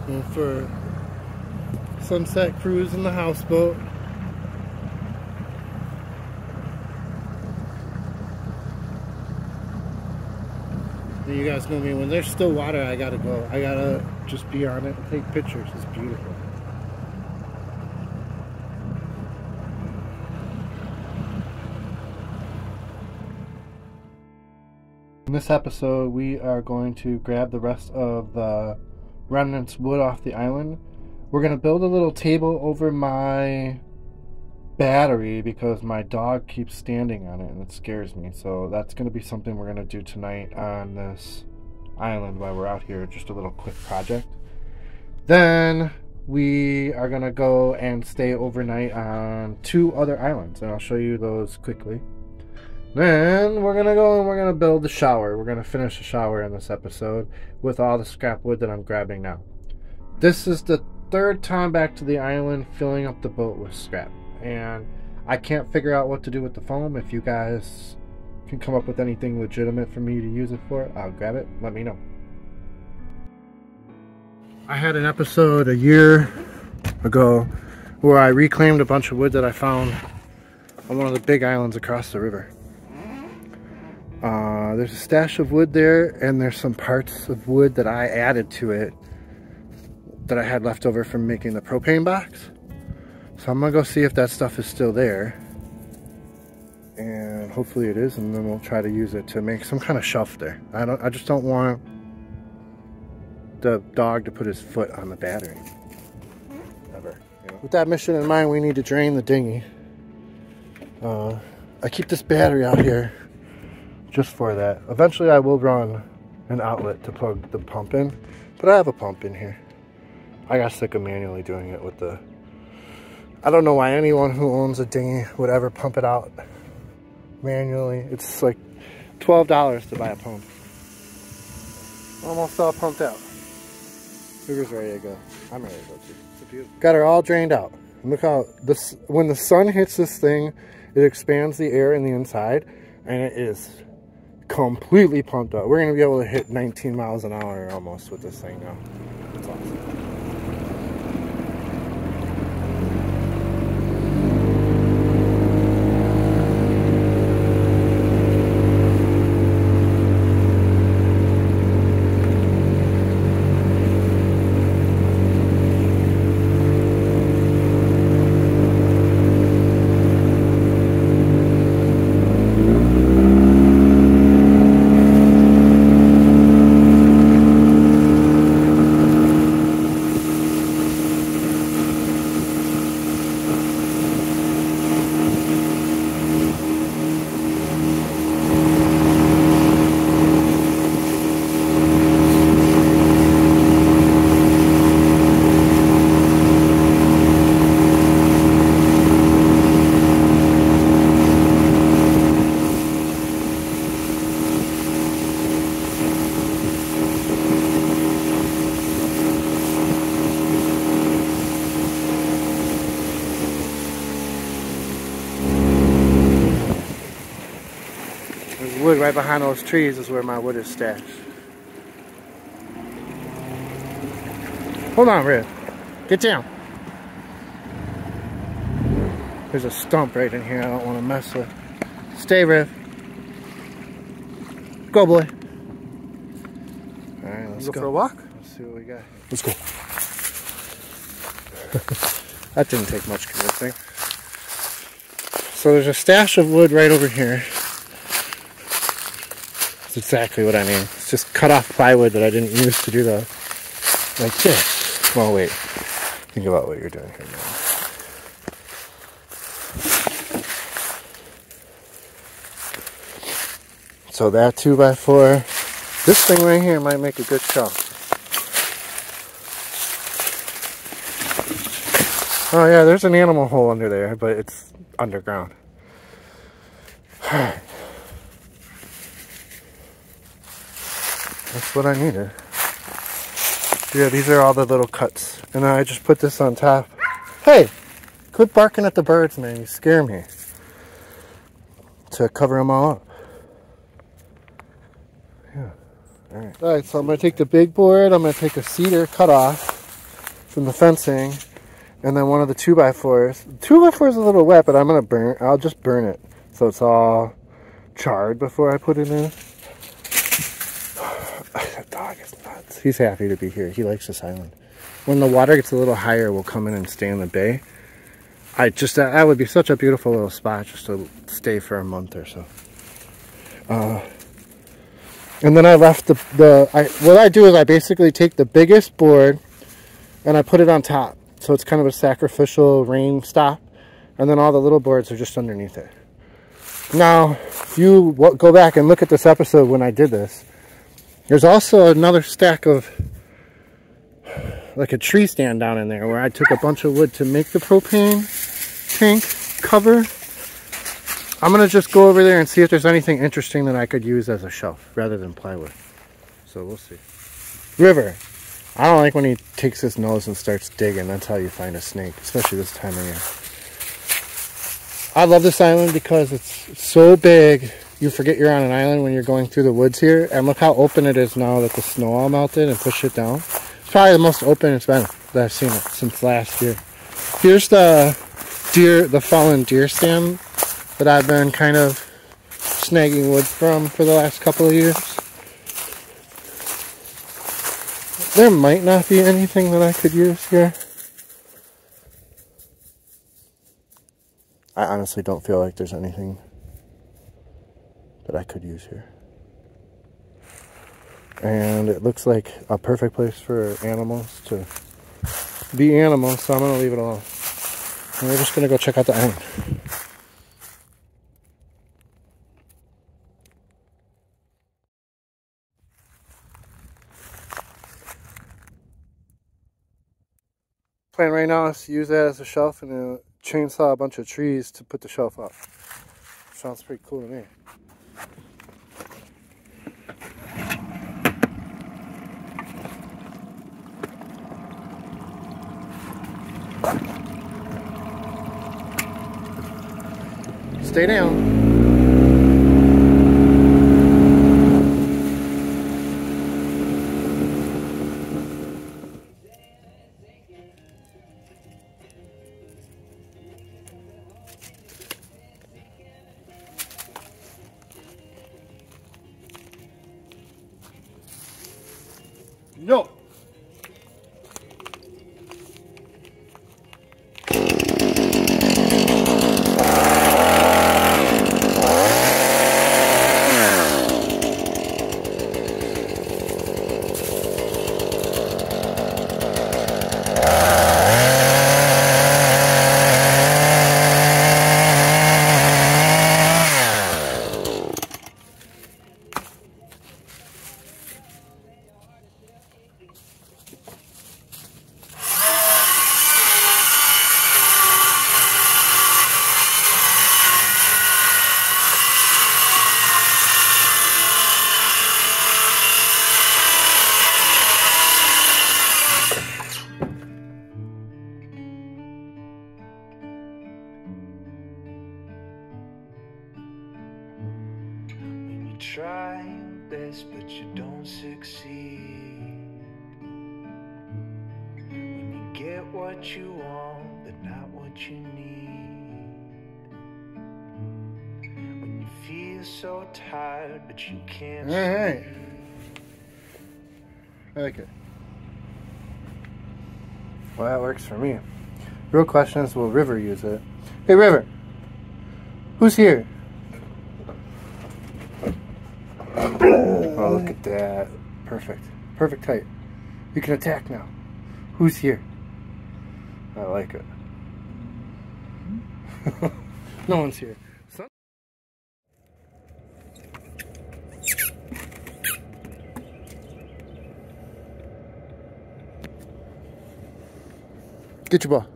And for sunset cruise in the houseboat. You guys know me, when there's still water, I gotta go. I gotta just be on it and take pictures. It's beautiful. In this episode, we are going to grab the rest of the remnants wood off the island. We're going to build a little table over my battery because my dog keeps standing on it and it scares me. So that's going to be something we're going to do tonight on this island while we're out here. Just a little quick project. Then we are going to go and stay overnight on 2 other islands, and I'll show you those quickly. Then we're going to go and we're going to build the shower. We're going to finish the shower in this episode with all the scrap wood that I'm grabbing now. This is the 3rd time back to the island filling up the boat with scrap. And I can't figure out what to do with the foam. If you guys can come up with anything legitimate for me to use it for, I'll grab it. Let me know. I had an episode a year ago where I reclaimed a bunch of wood that I found on one of the big islands across the river. There's a stash of wood there, and there's some parts of wood that I added to it that I had left over from making the propane box. So I'm gonna go see if that stuff is still there, and hopefully it is, and then we'll try to use it to make some kind of shelf there. I just don't want the dog to put his foot on the battery ever, you know? With that mission in mind, we need to drain the dinghy. I keep this battery out here just for that. Eventually I will run an outlet to plug the pump in, but I have a pump in here. I got sick of manually doing it with the... I don't know why anyone who owns a dinghy would ever pump it out manually. It's like $12 to buy a pump. Almost all pumped out. River's ready to go. I'm ready to go too. It's beautiful. Got her all drained out. Look how this, when the sun hits this thing, it expands the air in the inside, and it is completely pumped up. We're going to be able to hit 19 miles an hour almost with this thing now. It's awesome. Wood right behind those trees is where my wood is stashed. Hold on, Riv. Get down. There's a stump right in here I don't want to mess with. Stay, Riv. Go, boy. Alright, let's go for a walk. Let's see what we got here. Let's go. That didn't take much convincing. So there's a stash of wood right over here. That's exactly what I mean. It's just cut off plywood that I didn't use to do the, like this. Well, wait. Think about what you're doing here now. So that 2x4, this thing right here might make a good shelf. Oh yeah, there's an animal hole under there, but it's underground. That's what I needed. Yeah, these are all the little cuts. And I just put this on top. Hey! Quit barking at the birds, man. You scare me. To cover them all up. Yeah. Alright. Alright, so I'm going to take the big board. I'm going to take a cedar cut off. from the fencing, and then one of the 2x4s. The 2x4 is a little wet, but I'll just burn it so it's all charred before I put it in. That dog is nuts. He's happy to be here. He likes this island. When the water gets a little higher, we'll come in and stay in the bay. That would be such a beautiful little spot just to stay for a month or so. And then I left what I do is I basically take the biggest board and I put it on top. So it's kind of a sacrificial rain stop. And then all the little boards are just underneath it. Now, if you go back and look at this episode when I did this, there's also another stack of, like a tree stand down in there where I took a bunch of wood to make the propane tank cover. I'm going to just go over there and see if there's anything interesting that I could use as a shelf rather than plywood. So we'll see. River. I don't like when he takes his nose and starts digging. That's how you find a snake, especially this time of year. I love this island because it's so big. You forget you're on an island when you're going through the woods here. And look how open it is now that the snow all melted and pushed it down. It's probably the most open it's been that I've seen it since last year. Here's the fallen deer stand that I've been kind of snagging wood from for the last couple of years. There might not be anything that I could use here. I honestly don't feel like there's anything that I could use here. And it looks like a perfect place for animals to be animals, so I'm going to leave it alone. And we're just going to go check out the island. Plan right now is to use that as a shelf and chainsaw a bunch of trees to put the shelf up. Sounds pretty cool to me. Stay down. No. Try your best, but you don't succeed. When you get what you want, but not what you need. When you feel so tired, but you can't sleep. Alright. I like it. Well, that works for me. Real question is, will River use it? Hey, River. Who's here? Oh, look at that. Perfect. Perfect height. You can attack now. Who's here? I like it. No one's here. Get your ball.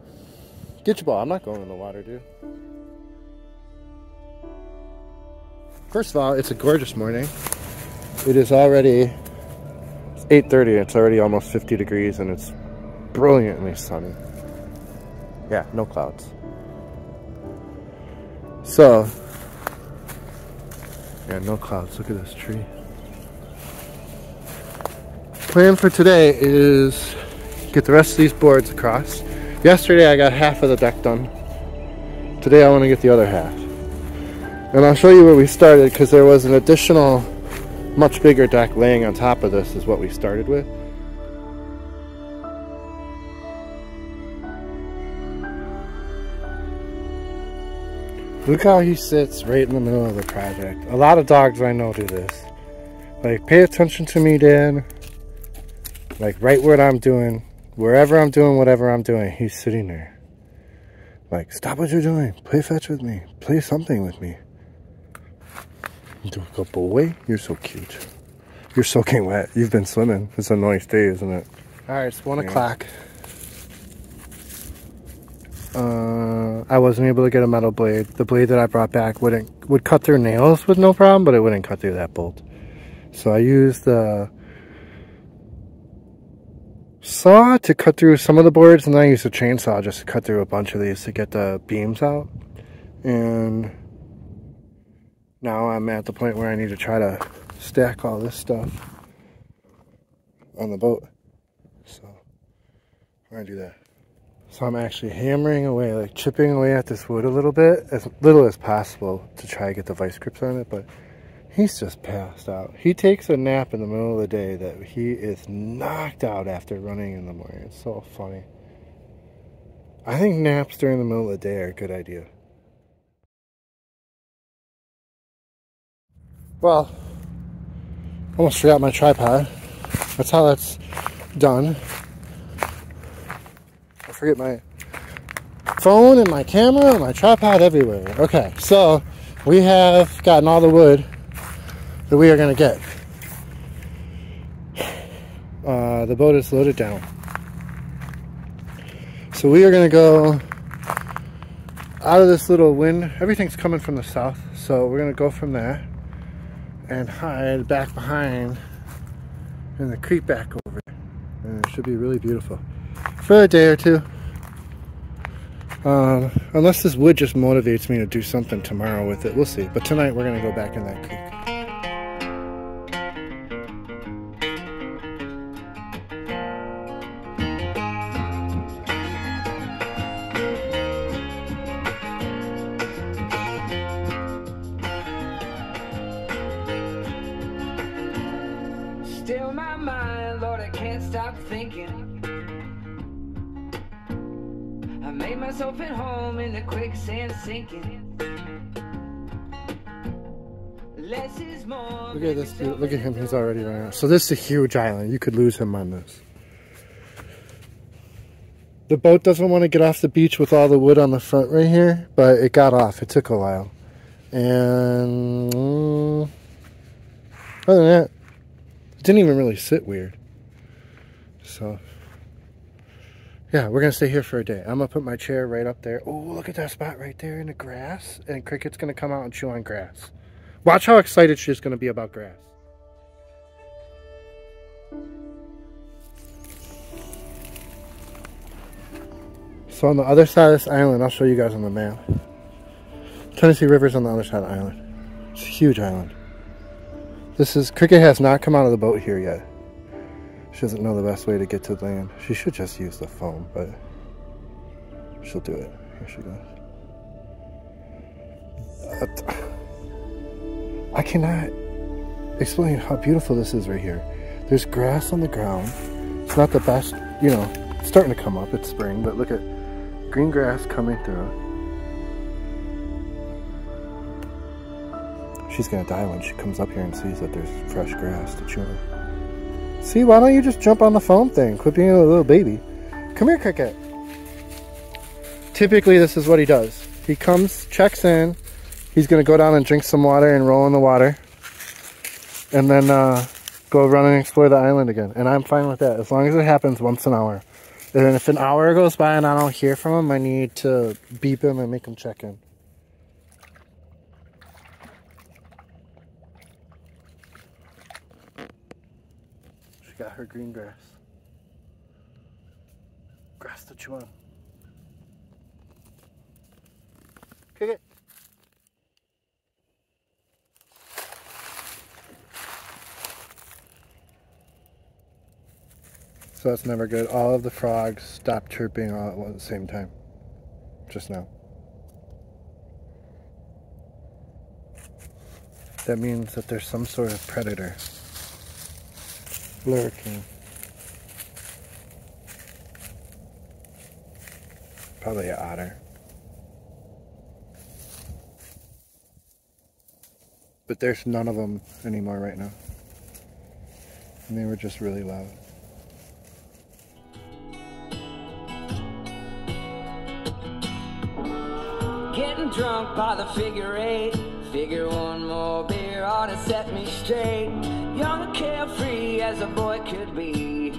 Get your ball. I'm not going in the water, dude. First of all, it's a gorgeous morning. It is already 8:30. It's already almost 50 degrees and it's brilliantly sunny. Yeah, no clouds. So, yeah, no clouds. Look at this tree. Plan for today is get the rest of these boards across. Yesterday I got half of the deck done. Today I want to get the other half. And I'll show you where we started, because there was an additional much bigger deck laying on top of this is what we started with. Look how he sits right in the middle of the project. A lot of dogs I know do this. Like, pay attention to me, Dad. Like, right what I'm doing. Wherever I'm doing whatever I'm doing, he's sitting there. Like, stop what you're doing. Play fetch with me. Play something with me. Good boy. You're so cute. You're soaking wet. You've been swimming. It's a nice day, isn't it? Alright, it's 1 o'clock. I wasn't able to get a metal blade. The blade that I brought back would cut through nails with no problem, but it wouldn't cut through that bolt. So I used the saw to cut through some of the boards, and then I used a chainsaw just to cut through a bunch of these to get the beams out. And now I'm at the point where I need to try to stack all this stuff on the boat. So I'm gonna do that. So I'm actually hammering away, like chipping away at this wood a little bit, as little as possible, to try to get the vice grips on it, but he's just passed out. He takes a nap in the middle of the day that he is knocked out after running in the morning. It's so funny. I think naps during the middle of the day are a good idea. Well, almost forgot my tripod. That's how that's done. I forget my phone and my camera and my tripod everywhere. Okay, so we have gotten all the wood that we are going to get. The boat is loaded down. So we are going to go out of this little wind. Everything's coming from the south, so we're going to go from there and hide back behind and then creep back over. And it should be really beautiful for a day or two. Unless this wood just motivates me to do something tomorrow with it. We'll see. But tonight we're going to go back in that creek. Still my mind, Lord, I can't stop thinking. I made myself at home in the quicksand sinking. Less is more. Look at this, look at him, he's already running out. So this is a huge island. You could lose him on this. The boat doesn't want to get off the beach with all the wood on the front right here, but it got off. It took a while. And other than that, it didn't even really sit weird. So yeah, we're gonna stay here for a day. I'm gonna put my chair right up there. Oh, look at that spot right there in the grass. And Cricket's gonna come out and chew on grass. Watch how excited she's gonna be about grass. So on the other side of this island, I'll show you guys on the map. Tennessee River's on the other side of the island. It's a huge island. This is, Cricket has not come out of the boat here yet. She doesn't know the best way to get to land. She should just use the phone, but she'll do it. Here she goes. I cannot explain how beautiful this is right here. There's grass on the ground. It's not the best, you know, it's starting to come up. It's spring, but look at green grass coming through. She's gonna die when she comes up here and sees that there's fresh grass to chew on. See, why don't you just jump on the phone thing? Quit being a little baby. Come here, Cricket. Typically, this is what he does. He comes, checks in. He's gonna go down and drink some water and roll in the water. And then go run and explore the island again. And I'm fine with that, as long as it happens once an hour. And then if an hour goes by and I don't hear from him, I need to beep him and make him check in. Got her green grass. Grass to chew on. Kick it. So that's never good. All of the frogs stopped chirping all at the same time. Just now. That means that there's some sort of predator lurking. Probably an otter. But there's none of them anymore right now. And they were just really loud. Getting drunk by the figure eight. Figure one more beer ought to set me straight. Young and carefree as a boy could be.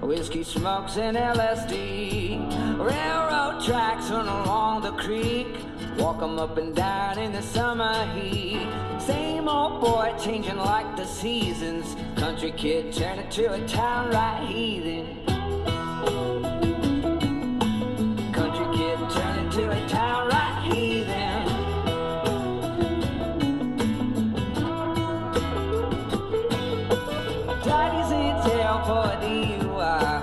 Whiskey smokes and LSD. Railroad tracks run along the creek. Walk 'em up and down in the summer heat. Same old boy changing like the seasons. Country kid turning to a town right heathen. Country kid turning to a town right heathen. Daddy's in jail for a DUI.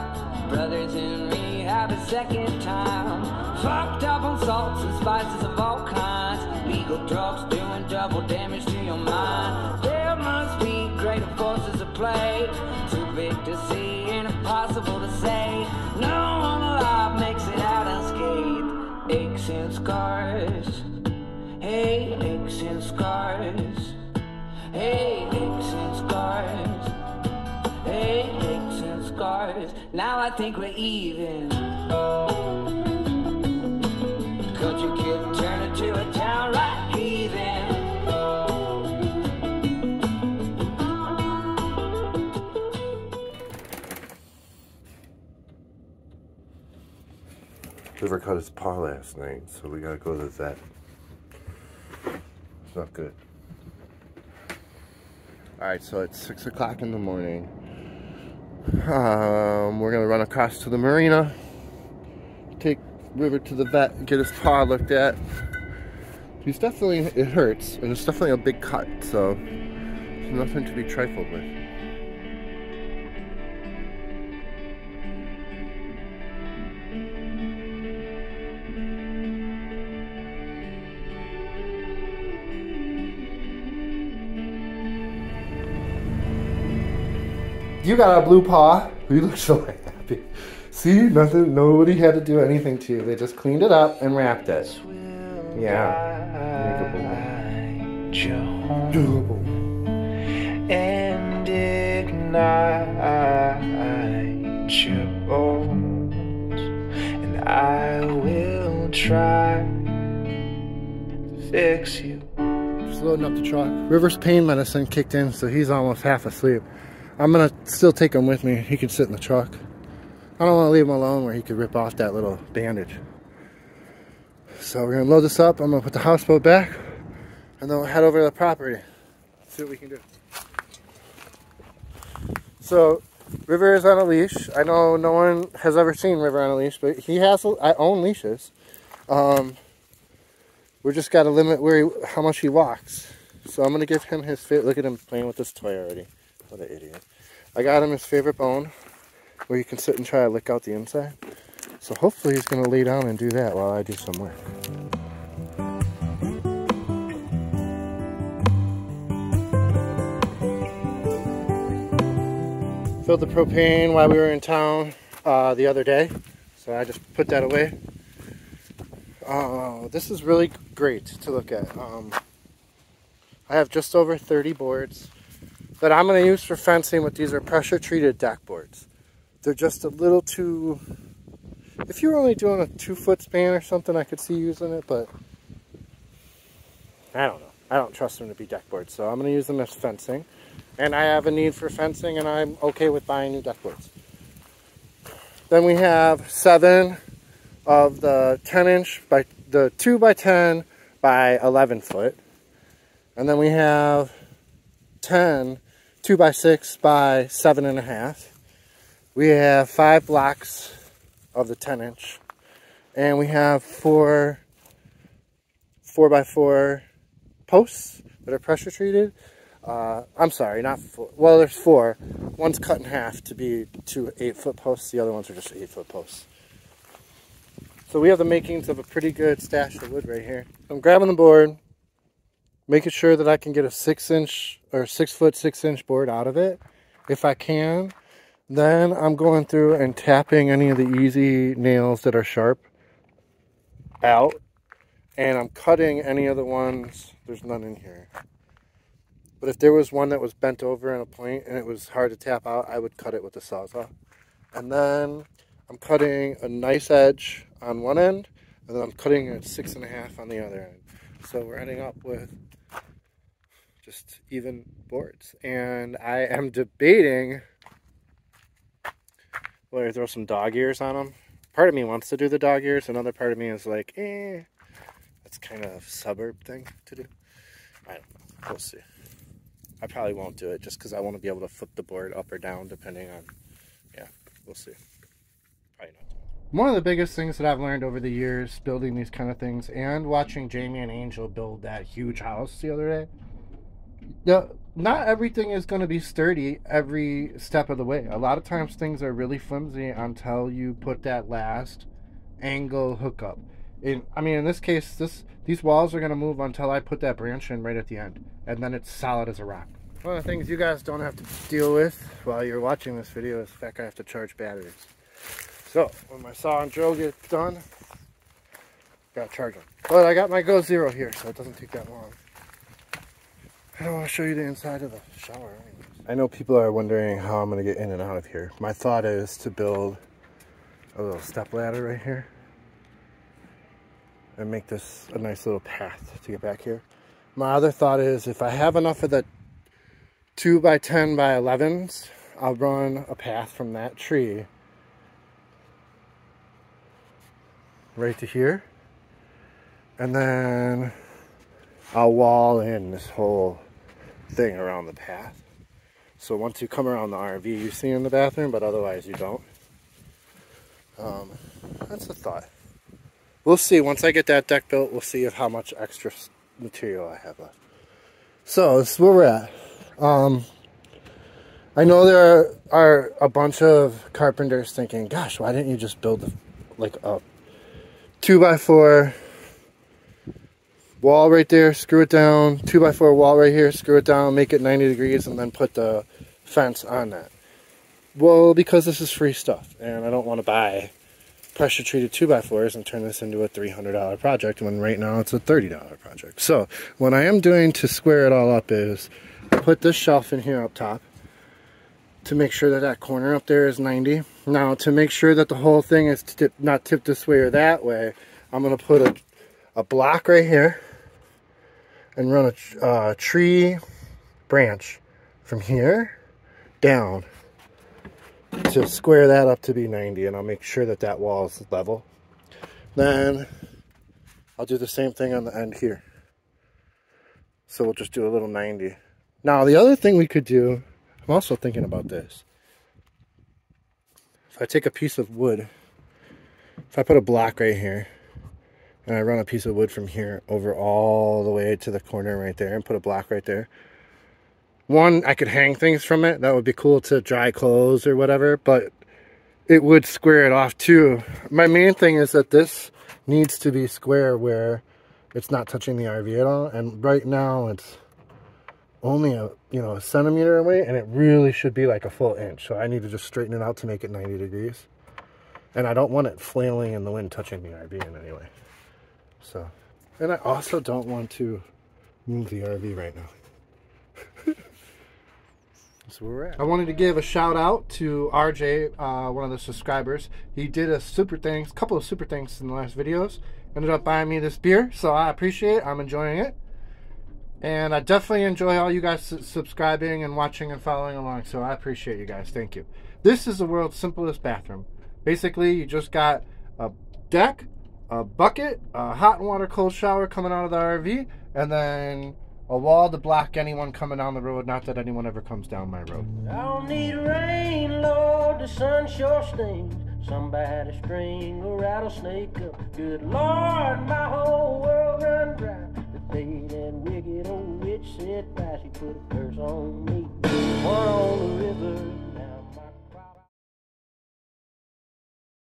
Brothers in rehab a second time. Fucked up on salts and spices of all kinds. Legal drugs doing double damage to your mind. There must be greater forces at play. Too big to see and impossible to say. No one alive makes it out unscathed. Aches and scars. Hey, aches and scars. Hey, aches and scars. Hey, aches and scars. Now I think we're even. Country kid turning to a town right heathen. River cut his paw last night, so we gotta go to the vet. It's not good. Alright, so it's 6 o'clock in the morning. We're gonna run across to the marina, take River to the vet, get his paw looked at. He's definitely, it hurts, and it's definitely a big cut, so it's nothing to be trifled with. You got a blue paw. You look so happy. See, nothing. Nobody had to do anything to you. They just cleaned it up and wrapped it. Yeah. And ignite your bones, and I will try to fix you. Just loading up the truck. River's pain medicine kicked in, so he's almost half asleep. I'm gonna still take him with me. He can sit in the truck. I don't want to leave him alone where he could rip off that little bandage. So we're gonna load this up. I'm gonna put the houseboat back, and then we'll head over to the property. See what we can do. So River is on a leash. I know no one has ever seen River on a leash, but he has. I own leashes. We just got to limit how much he walks. So I'm gonna give him his favorite. Look at him playing with this toy already. What an idiot. I got him his favorite bone, where you can sit and try to lick out the inside. So hopefully he's going to lay down and do that while I do some work. Filled the propane while we were in town the other day, so I just put that away. This is really great to look at. I have just over 30 boards that I'm going to use for fencing, but these are pressure treated deck boards. They're just a little too, if you were only doing a 2-foot span or something, I could see using it, but I don't know. I don't trust them to be deck boards, so I'm going to use them as fencing. And I have a need for fencing, and I'm okay with buying new deck boards. Then we have 7 of the 10-inch by the 2 by 10 by 11 foot. And then we have 10 2 by 6 by 7.5. We have 5 blocks of the 10-inch, and we have 4 by 4 posts that are pressure treated. I'm sorry, not 4. Well, there's 4. One's cut in half to be 2 8-foot posts. The other ones are just 8-foot posts. So we have the makings of a pretty good stash of wood right here. I'm grabbing the board, making sure that I can get a 6-inch or 6-foot 6-inch board out of it. If I can, then I'm going through and tapping any of the easy nails that are sharp out. And I'm cutting any of the ones, there's none in here. But if there was one that was bent over in a point and it was hard to tap out, I would cut it with a Sawzall. And then I'm cutting a nice edge on one end, and then I'm cutting a 6.5 on the other end. So we're ending up with just even boards. And I am debating whether to throw some dog ears on them. Part of me wants to do the dog ears, another part of me is like, that's kind of a suburb thing to do. I don't know. We'll see. I probably won't do it just because I want to be able to flip the board up or down depending on, yeah, we'll see. Probably not. One of the biggest things that I've learned over the years building these kind of things and watching Jamie and Angel build that huge house the other day, not everything is going to be sturdy every step of the way. A lot of times things are really flimsy until you put that last angle hookup. I mean, in this case, these walls are going to move until I put that branch in right at the end, and then it's solid as a rock. One of the things you guys don't have to deal with while you're watching this video is the fact I have to charge batteries. So, when my saw and drill get done, gotta charge them. But I got my Go Zero here, so it doesn't take that long. I don't want to show you the inside of the shower anyways. I know people are wondering how I'm going to get in and out of here. My thought is to build a little step ladder right here and make this a nice little path to get back here. My other thought is if I have enough of the 2x10x11s, I'll run a path from that tree right to here, and then I'll wall in this whole thing around the path. So once you come around the RV, you see in the bathroom, but otherwise you don't. That's the thought. We'll see. Once I get that deck built, we'll see how much extra material I have left. So this is where we're at. I know there are a bunch of carpenters thinking, gosh, why didn't you just build like a 2x4 wall right there, screw it down, 2x4 wall right here, screw it down, make it 90 degrees, and then put the fence on that. Well, because this is free stuff, and I don't want to buy pressure treated 2x4s and turn this into a $300 project when right now it's a $30 project. So what I am doing to square it all up is put this shelf in here up top to make sure that that corner up there is 90. Now, to make sure that the whole thing is not tipped this way or that way, I'm going to put a block right here and run a tree branch from here down to square that up to be 90, and I'll make sure that that wall is level. Then I'll do the same thing on the end here. So we'll just do a little 90. Now, the other thing we could do, I'm also thinking about this. If I take a piece of wood, if I put a block right here, and I run a piece of wood from here over all the way to the corner right there, and put a block right there. One, I could hang things from it. That would be cool to dry clothes or whatever, but it would square it off too. My main thing is that this needs to be square where it's not touching the RV at all, and right now it's only a centimeter away, and it really should be like a full inch. So I need to just straighten it out to make it 90 degrees. And I don't want it flailing in the wind touching the RV in any way. So, and I also don't want to move the RV right now. That's where we're at. I wanted to give a shout out to RJ, one of the subscribers. He did a couple of super thanks in the last videos. Ended up buying me this beer, so I appreciate it. I'm enjoying it. And I definitely enjoy all you guys subscribing and watching and following along, so I appreciate you guys. Thank you. This is the world's simplest bathroom. Basically, you just got a deck, a bucket, a hot and water cold shower coming out of the RV, and then a wall to block anyone coming down the road. Not that anyone ever comes down my road. I don't need rain, Lord, the sun sure stings. Somebody string a rattlesnake up. Good Lord, my whole world run dry. The bait and wicked old witch said, why she put a curse on me. One on the river,